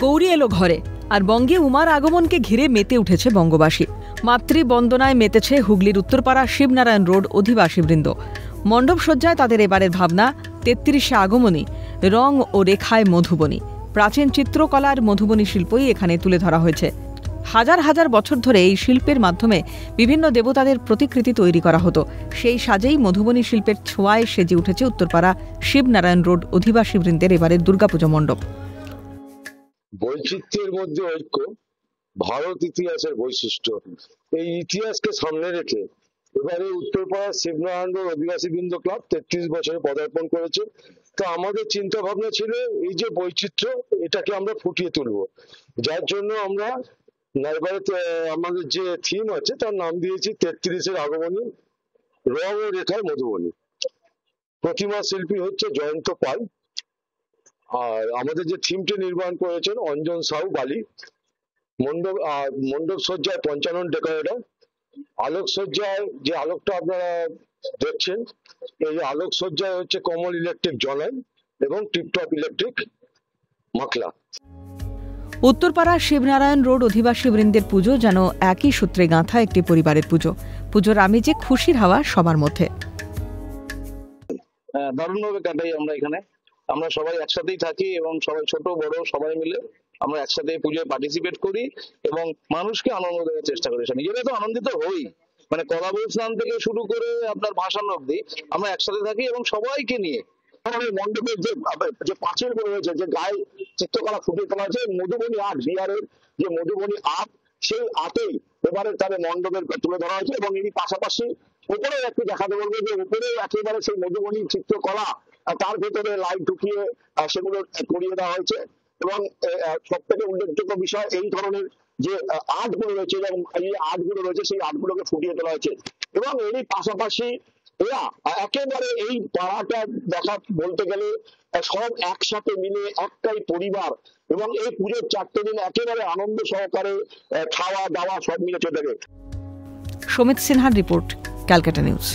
গৌরী এলো ঘরে, আর বঙ্গে উমার আগমনকে ঘিরে মেতে উঠেছে বঙ্গবাসী। মাতৃবন্দনায় মেতেছে হুগলির উত্তরপাড়া শিবনারায়ণ রোড অধিবাসীবৃন্দ। মণ্ডপ সজ্জায় তাদের এবারের ভাবনা ৩৩শে আগমনী, রং ও রেখায় মধুবনী। প্রাচীন চিত্রকলার মধুবনী শিল্পই এখানে তুলে ধরা হয়েছে। হাজার হাজার বছর ধরে এই শিল্পের মাধ্যমে বিভিন্ন দেবতাদের প্রতিকৃতি তৈরি করা হতো। সেই সাজেই মধুবনী শিল্পের ছোঁয়ায় সেজে উঠেছে উত্তরপাড়া শিবনারায়ণ রোড অধিবাসীবৃন্দের এবারের দুর্গাপুজো মণ্ডপ। বৈচিত্র্যের মধ্যে ঐক্য, ভারত ইতিহাসের বৈশিষ্ট্য, এই ইতিহাসকে সামনে রেখে এবারে উত্তরপাড়া শিবনারায়ণ রোড অধিবাসীবৃন্দ ক্লাব ৩৩ বছরে পদার্পণ করেছে। তো আমাদের চিন্তা ভাবনা ছিল এই যে বৈচিত্র্য, এটাকে আমরা ফুটিয়ে তুলবো, যার জন্য আমরা এবারে আমাদের যে থিম আছে তার নাম দিয়েছি ৩৩-এর আগমনী, রং ও রেখায় মধুবনী। প্রতিমা শিল্পী হচ্ছে জয়ন্ত পাল, আর আমাদের যে থিমটি নির্মাণ করেছেন অঞ্জন সাউ বালি। মণ্ডপ সজ্জায় পঞ্চানন ডেকোরেটর। আলোক সজ্জায় যে আলোকটা আপনারা দেখছেন, এই আলোক সজ্জায় হচ্ছে কমল ইলেকট্রিক জলাইন এবং টিপটপ ইলেকট্রিক মাকলা। উত্তরপাড়া শিবনারায়ণ রোড অধিবাসীবৃন্দের পুজো যেন একই সূত্রে গাঁথা একটি পরিবারের পুজো। পুজোর আমেজে খুশির হাওয়া সবার মধ্যে। দারুণভাবে কাটাই আমরা এখানে। আমরা সবাই একসাথেই থাকি এবং সবাই ছোট বড় সবাই মিলে আমরা একসাথে পুজোয় পার্টিসিপেট করি এবং মানুষকে আনন্দ দেওয়ার চেষ্টা করি। নিজেরা তো আনন্দিত হই, মানে কলাবউ স্নান থেকে শুরু করে আপনার ভাসান অব্দি আমরা একসাথে থাকি এবং সবাইকে নিয়ে মণ্ডপের যে পাঁচিল রয়েছে, যে গায়ে চিত্রকলা ফুটিয়ে তোলা আছে, মধুবনী আর্ট, বিহারের যে মধুবনী আর্ট, সেই আর্টেই এবারে তাদের মণ্ডপের তুলে ধরা হয়েছে। এবং এর পাশাপাশি উপরেও একটু দেখাতে বলবো যে উপরেও একেবারে সেই মধুবনী চিত্রকলা, তার ভেতরে লাইট ঢুকিয়ে সেগুলো করিয়ে দেওয়া হয়েছে। এবং সব থেকে উল্লেখযোগ্য বিষয়, এই ধরনের যে আর্ট গুলো রয়েছে এবং এই আর্ট গুলো রয়েছে সেই আর্ট গুলোকে ফুটিয়ে তোলা হয়েছে। এবং এরই পাশাপাশি এরা একেবারে এই পাড়াটা দেখা বলতে গেলে সব একসাথে মিলে একটাই পরিবার, এবং এই পুজোর 4টে দিন একেবারে আনন্দ সহকারে খাওয়া দাওয়া সব মিলে চলে থাকে। সমিত সিনহার রিপোর্ট, ক্যালকাটা নিউজ।